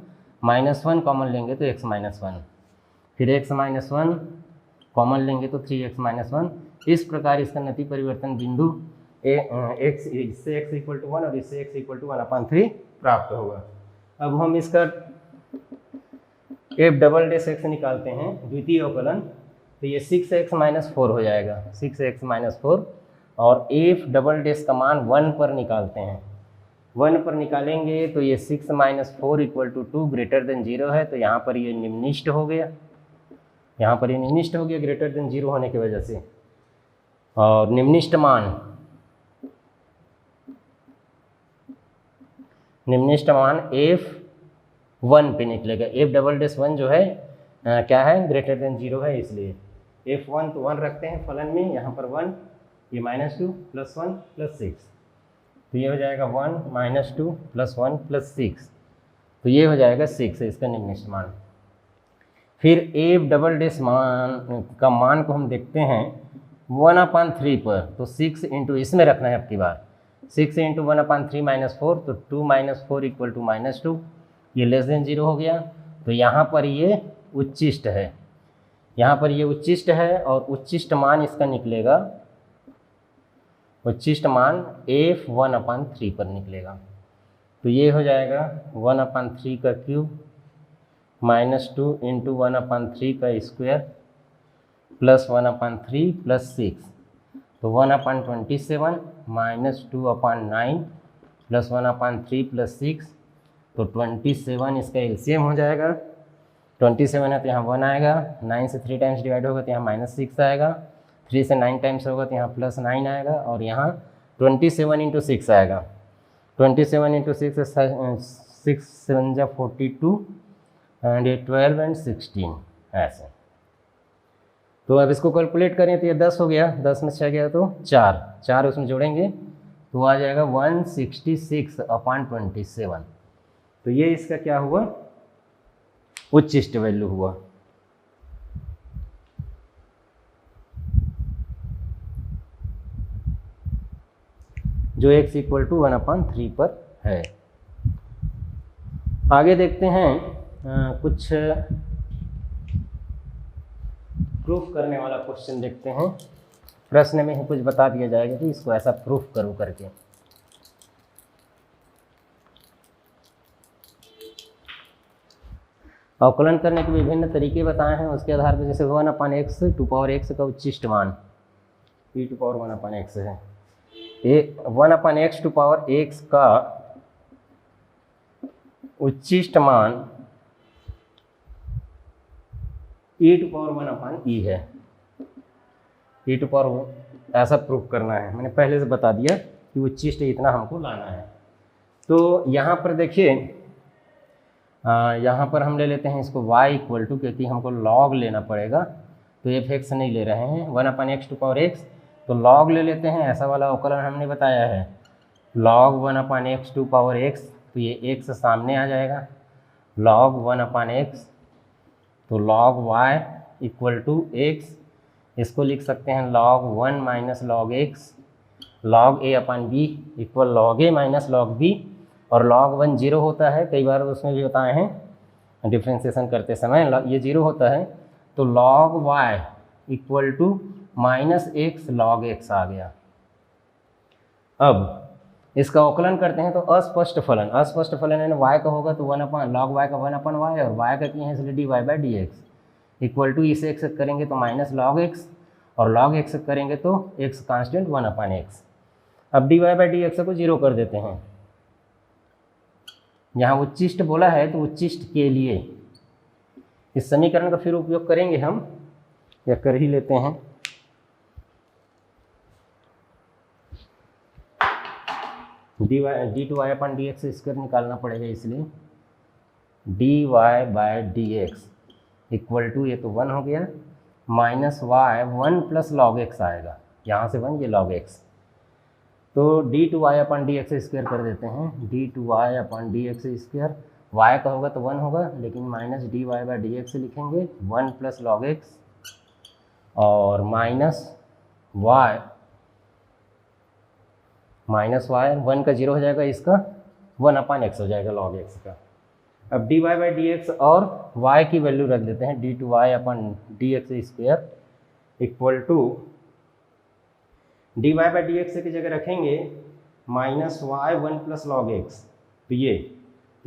-1 कॉमन लेंगे तो x - 1, फिर x - 1 कॉमन लेंगे तो 3x - 1। इस प्रकार इसका नति परिवर्तन बिंदु इससे x = 1 और इससे x = 1/3 प्राप्त होगा। अब हम इसका एफ डबल डैश एक्स निकालते हैं, द्वितीय अवकलन, तो ये 6x - 4 हो जाएगा, 6x - 4, और एफ डबल डैश का मान 1 पर निकालते हैं, 1 पर निकालेंगे तो ये 6 - 4 = 2 > 0 है, तो यहाँ पर ये निम्निष्ठ हो गया, ग्रेटर देन 0 होने की वजह से। और निम्निष्ठ मान F1 पे निकलेगा, एफ डबल डैश 1 जो है क्या है, ग्रेटर देन 0 है, इसलिए F1 तो 1 रखते हैं फलन में, यहाँ पर 1, ये -2 + 1 + 6, तो ये हो जाएगा 1 माइनस 2 प्लस 1 प्लस 6, तो ये हो जाएगा 6 है इसका निम्नलिखित मान। फिर एफ डबल डैश मान का मान को हम देखते हैं 1/3 पर, तो 6 इंटू इसमें रखना है आपकी बार, 6 इंटू 1/3 माइनस 4, तो 2 माइनस 4 इक्वल टू -2, ये लेस देन 0 हो गया। तो यहाँ पर ये उच्चिष्ट है, यहाँ पर ये उच्चिष्ट है और उच्चिष्ट मान इसका निकलेगा, उच्चिष्ट मान f 1/3 पर निकलेगा। तो ये हो जाएगा 1/3 का क्यूब -2 इंटू 1/3 का स्क्वायर प्लस 1/3 प्लस 6, तो 1/27 माइनस 2/9 प्लस 1/3 प्लस 6, तो 27 इसका एलसीएम हो जाएगा। 27 है तो यहाँ 1 आएगा, 9 से 3 टाइम्स डिवाइड होगा तो यहाँ -6 आएगा, 3 से 9 टाइम्स होगा तो यहाँ +9 आएगा, और यहाँ 27 इंटू 6 आएगा। 27 इंटू 6 6 7 जा 42 एंड ये 12 एंड 16 ऐसे। तो अब इसको कैलकुलेट करें तो ये 10 हो गया, 10 में 6 गया तो 4 उसमें जोड़ेंगे तो आ जाएगा 166/27। तो ये इसका क्या हुआ, उच्चिष्ट वैल्यू हुआ। जो x इक्वल टू 1/3 पर है। आगे देखते हैं कुछ प्रूफ करने वाला क्वेश्चन देखते हैं। प्रश्न में ही कुछ बता दिया जाएगा कि इसको ऐसा प्रूफ करो करके। अवकलन करने के विभिन्न तरीके बताए हैं, उसके आधार पर जैसे 1/x टू पावर x का उच्चिष्ट मान e टू पावर 1/x है, 1/x टू पावर x का उच्चिष्ट मान e टू पावर 1/e है। e टू पावर ऐसा प्रूफ करना है, मैंने पहले से बता दिया कि उच्चिष्ट इतना हमको लाना है। तो यहाँ पर देखिए, यहाँ पर हम ले लेते हैं इसको y इक्वल टू, क्योंकि हमको log लेना पड़ेगा तो f(x) नहीं ले रहे हैं, 1/x टू पावर x, तो log ले लेते हैं। ऐसा वाला अवकलन हमने बताया है, log 1/x to power x, तो ये x सामने आ जाएगा, log 1/x, तो log y equal to x, इसको लिख सकते हैं log 1 minus log x, log a/b इक्वल log a minus log b, और log 1 0 होता है, कई बार उसमें भी बताए हैं डिफ्रेंसिएशन करते समय ये 0 होता है, तो log y equal to -x log x आ गया। अब इसका अवकलन करते हैं तो अस्पष्ट फलन यानी y का होगा तो 1/log y का 1/y, और y का किए हैं इसलिए dy/dx इक्वल टू, इसे x करेंगे तो -log x, और log x करेंगे तो x कांस्टेंट 1/x। अब dy/dx को 0 कर देते हैं। यहाँ उच्चिष्ट बोला है तो उच्चिष्ट के लिए इस समीकरण का फिर उपयोग करेंगे हम, या कर ही लेते हैं। d/dx स्क्वायर निकालना पड़ेगा, इसलिए dy/dx इक्वल टू, ये तो 1 हो गया, -y 1 प्लस log x आएगा, यहाँ से 1 ये log x, तो d/dx स्क्वायर कर देते हैं, d/dx स्क्वायर, y का होगा तो 1 होगा, लेकिन माइनस dy/dx लिखेंगे 1 प्लस log x, और माइनस y 1 का 0 हो जाएगा, इसका 1/x हो जाएगा log x का। अब dy/dx और y की वैल्यू रख देते हैं, d/dx square equal to, dy/dx की जगह रखेंगे -y 1 प्लस log x, तो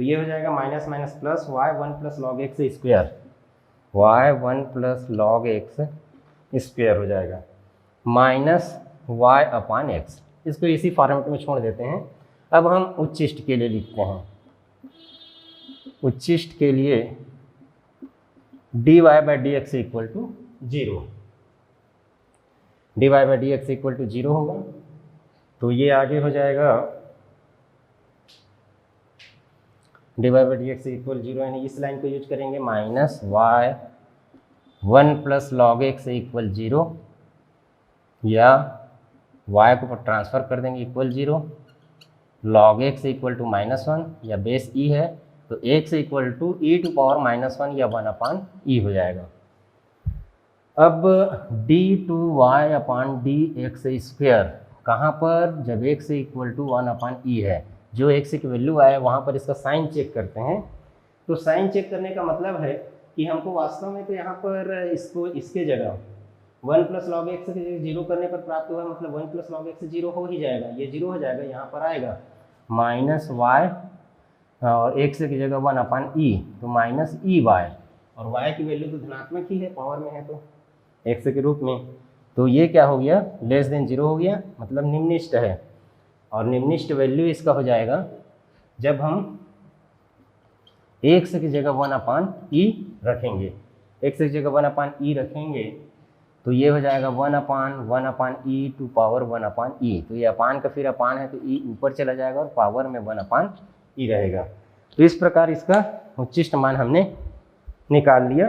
ये हो जाएगा minus minus plus y 1 plus log x square, y 1 plus log x square हो जाएगा, -y/x। इसको इसी फॉर्मेट में छोड़ देते हैं। अब हम उच्चिष्ट के लिए लिखते हैं, उच्चिष्ट के लिए dy/dx equal to 0, dy/dx equal to 0 होगा, तो ये आगे हो जाएगा dy/dx इक्वल 0, यानी इस लाइन को यूज करेंगे, -y 1 plus log x equal 0, या y को ट्रांसफ़र कर देंगे equal 0, log x equal to -1 या बेस e है तो x इक्वल टू e⁻⁻1 या 1/e हो जाएगा। अब d2y/dx² कहाँ पर, जब x इक्वल टू 1/e है, जो x की वैल्यू आए वहाँ पर इसका साइन चेक करते हैं। तो साइन चेक करने का मतलब है कि हमको वास्तव में तो यहाँ पर इसको इसके जगह 1 + log x से 0 करने पर प्राप्त हुआ, मतलब 1 + log x 0 हो ही जाएगा, ये 0 हो जाएगा, यहाँ पर आएगा -y और x की जगह 1/e तो -ey, और y की वैल्यू तो धनात्मक ही है, पावर में है तो x के रूप में, तो ये क्या हो गया, <0 हो गया, मतलब निम्निष्ट है। और निम्निष्ट वैल्यू इसका हो जाएगा जब हम x की जगह 1/e रखेंगे, x की जगह 1/e रखेंगे तो ये हो जाएगा 1/1/e⁻⁻1/e, तो ये अपान का फिर अपान है तो e ऊपर चला जाएगा और पावर में 1/e रहेगा। तो इस प्रकार इसका उच्चिष्ट मान हमने निकाल लिया।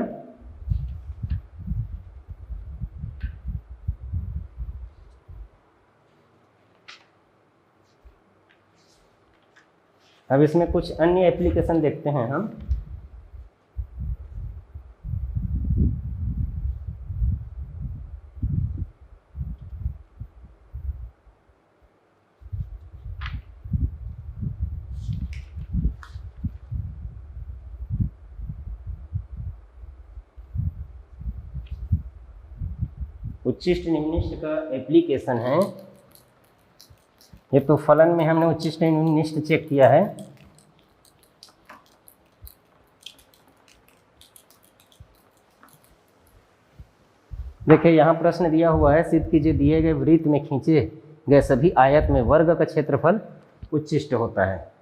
अब इसमें कुछ अन्य एप्लीकेशन देखते हैं हम। उच्चिष्ट निम्निष्ट का एप्लीकेशन है। ये तो फलन में हमने उच्चिष्ट निम्निष्ट चेक किया है। देखिए यहाँ प्रश्न दिया हुआ है, सिद्ध कीजिए दिए गए वृत्त में खींचे गए सभी आयत में वर्ग का क्षेत्रफल उच्चिष्ट होता है।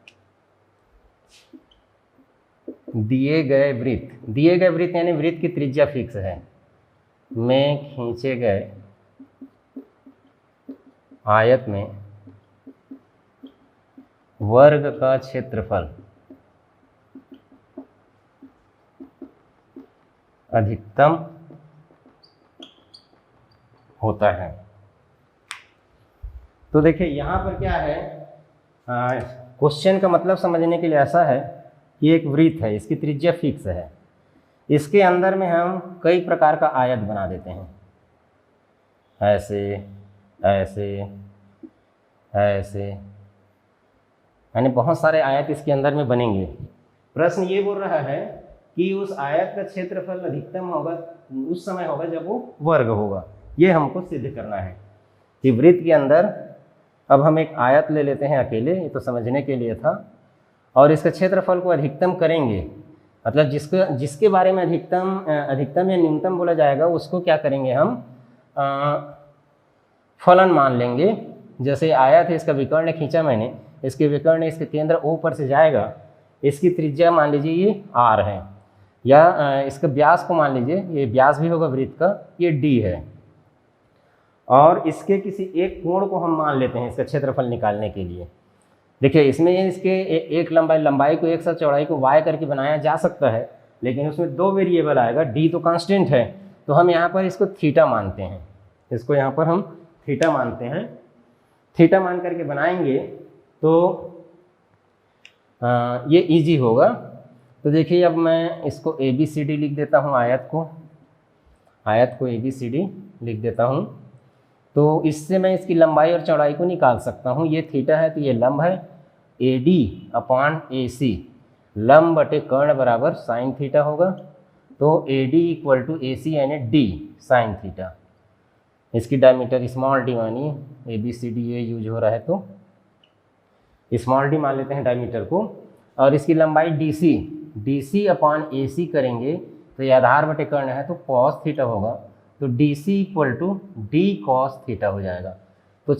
दिए गए वृत्त यानी वृत्त की त्रिज्या फिक्स है, में खींचे गए आयत में वर्ग का क्षेत्रफल अधिकतम होता है। तो देखिए यहाँ पर क्या है, क्वेश्चन का मतलब समझने के लिए ऐसा है कि एक वृत्त है, इसकी त्रिज्या फिक्स है, इसके अंदर में हम कई प्रकार का आयत बना देते हैं, ऐसे ऐसे ऐसे, यानी बहुत सारे आयत इसके अंदर में बनेंगे। प्रश्न ये बोल रहा है कि उस आयत का क्षेत्रफल अधिकतम होगा उस समय होगा जब वो वर्ग होगा। ये हमको सिद्ध करना है कि वृत्त के अंदर, अब हम एक आयत ले लेते हैं अकेले, ये तो समझने के लिए था, और इसके क्षेत्रफल को अधिकतम करेंगे, मतलब जिसके बारे में अधिकतम या न्यूनतम बोला जाएगा उसको क्या करेंगे हम फलन मान लेंगे। जैसे आयत है, इसका विकर्ण खींचा मैंने, इसके विकर्ण इसके केंद्र O पर से जाएगा, इसकी त्रिज्या मान लीजिए ये R है, या इसका व्यास को मान लीजिए, ये व्यास भी होगा वृत्त का, ये D है, और इसके किसी एक कोण को हम मान लेते हैं इसका क्षेत्रफल निकालने के लिए। देखिए इसमें इसके एक लंबाई को एक साथ चौड़ाई को y करके बनाया जा सकता है, लेकिन उसमें दो वेरिएबल आएगा, d तो कांस्टेंट है, तो हम यहाँ पर इसको थीटा मानते हैं, इसको यहाँ पर हम थीटा मानते हैं। थीटा मान करके बनाएंगे तो ये इजी होगा। तो देखिए अब मैं इसको ABCD लिख देता हूँ, आयत को ABCD लिख देता हूँ, तो इससे मैं इसकी लंबाई और चौड़ाई को निकाल सकता हूँ। ये थीटा है तो ये लंब है, AD/AC, लंब बटे कर्ण बराबर साइन थीटा होगा, तो AD = AC यानी D साइन थीटा। इसकी डायमीटर स्मॉल d मानिए, ABCD ये यूज हो रहा है तो स्मॉल d मान लेते हैं डायमीटर को, और इसकी लंबाई DC/AC करेंगे तो ये आधार बटे कर्ण है तो cos थीटा होगा, तो DC = D cos थीटा हो जाएगा। तो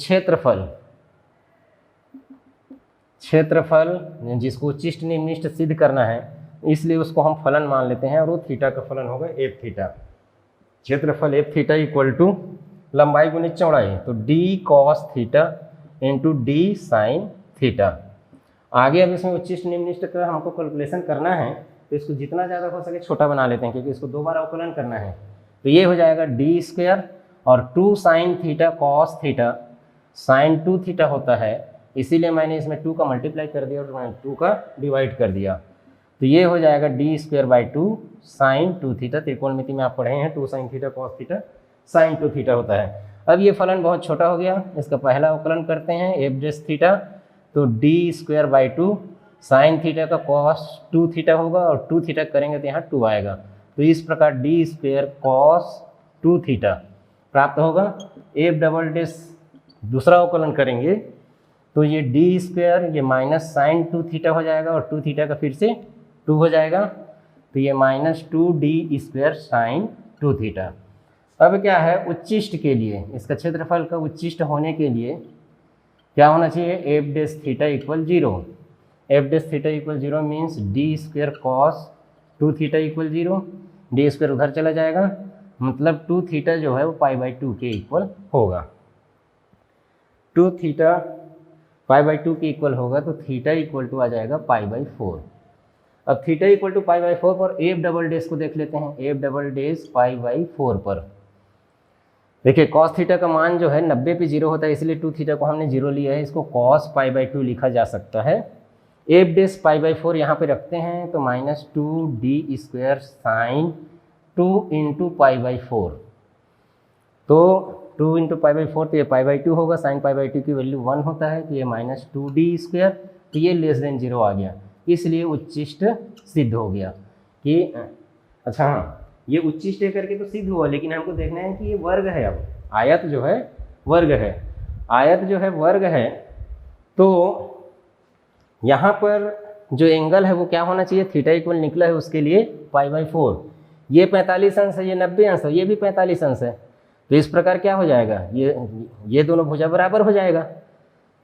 क्षेत्रफल जिसको उच्चिष्ट निम्निष्ट सिद्ध करना है, इसलिए उसको हम फलन मान लेते हैं, और वो थीटा का फलन होगा f थीटा। क्षेत्रफल f थीटा = लंबाई गुणित चौड़ाई, तो D cos theta × D sin theta. आगे अब इसमें उच्चिष्ट निम्निष्ट का हमको कैलकुलेशन करना है, तो इसको जितना ज़्यादा हो सके छोटा बना लेते हैं, क्योंकि इसको दो बार अवकलन करना है। तो ये हो जाएगा D² और 2 sin theta cos theta, sin 2 theta होता है, इसीलिए मैंने इसमें 2 का मल्टीप्लाई कर दिया और मैंने 2 का डिवाइड कर दिया। तो ये हो जाएगा d² 2 साइन 2 थीटा। त्रिकोणमिति में आप पढ़े हैं 2 sine theta cos theta sine 2 theta होता है। अब ये फलन बहुत छोटा हो गया, इसका पहला अवकलन करते हैं f' थीटा, तो d² 2 साइन थीटा का कॉस 2 थीटा होगा और 2 थीटा करेंगे तो यहाँ 2 आएगा। तो इस प्रकार d² cos 2 थीटा प्राप्त होगा। f" दूसरा अवकलन करेंगे तो ये d² ये माइनस साइन 2 थीटा हो जाएगा और 2 थीटा का फिर से 2 हो जाएगा, तो ये -2d² साइन 2 थीटा। अब क्या है, उच्चिष्ट के लिए, इसका क्षेत्रफल का उच्चिष्ट होने के लिए क्या होना चाहिए, f' theta equal 0। f' theta equal 0 means d² cos 2 theta equal 0, d² उधर चला जाएगा, मतलब 2 थीटा जो है वो π/2 के इक्वल होगा। 2 थीटा π/2 के इक्वल होगा तो थीटा इक्वल टू आ जाएगा π/4। अब थीटा इक्वल टू π/4 पर f" को देख लेते हैं। f" π/4 पर देखिए cos थीटा का मान जो है 90 पे 0 होता है, इसलिए 2 थीटा को हमने 0 लिया है, इसको cos π/2 लिखा जा सकता है। f' π/4 यहाँ पे रखते हैं तो -2d² साइन 2 इंटू π/4, तो 2 इंटू π/4 तो ये π/2 होगा, साइन π/2 की वैल्यू 1 होता है, तो ये -2d², तो ये <0 आ गया, इसलिए उच्चिष्ट सिद्ध हो गया कि अच्छा हाँ ये उच्चिष्ट करके तो सिद्ध हुआ, लेकिन हमको देखना है कि ये वर्ग है। अब आयत जो है वर्ग है, आयत जो है वर्ग है, तो यहाँ पर जो एंगल है वो क्या होना चाहिए, थीटा इक्वल निकला है उसके लिए π/4, ये 45 अंश है, ये 90 अंश है, ये भी 45 अंश है, तो इस प्रकार क्या हो जाएगा, ये दोनों भुजा बराबर हो जाएगा,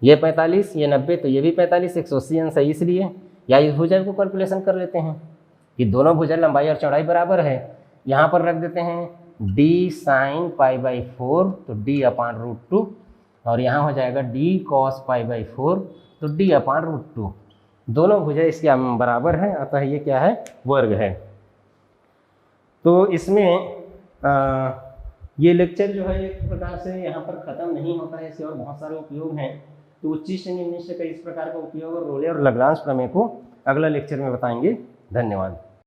ये 45 ये 90, तो ये भी 45 180 अंश है, इसलिए या इस भुजा को कैलकुलेशन कर लेते हैं कि दोनों भुजा लंबाई और चौड़ाई बराबर है। यहाँ पर रख देते हैं d साइन π/4 तो d/√2 और यहाँ हो जाएगा d cos π/4 तो d/√2, दोनों भुजा इसके बराबर हैं, अतः ये क्या है, वर्ग है। तो इसमें ये लेक्चर जो है एक प्रकार से यहाँ पर ख़त्म नहीं होता है, इसके और बहुत सारे उपयोग हैं। तो उच्चिष्ट निम्निष्ट का इस प्रकार का उपयोग और रोले और लाग्रांज प्रमेय को अगला लेक्चर में बताएंगे। धन्यवाद।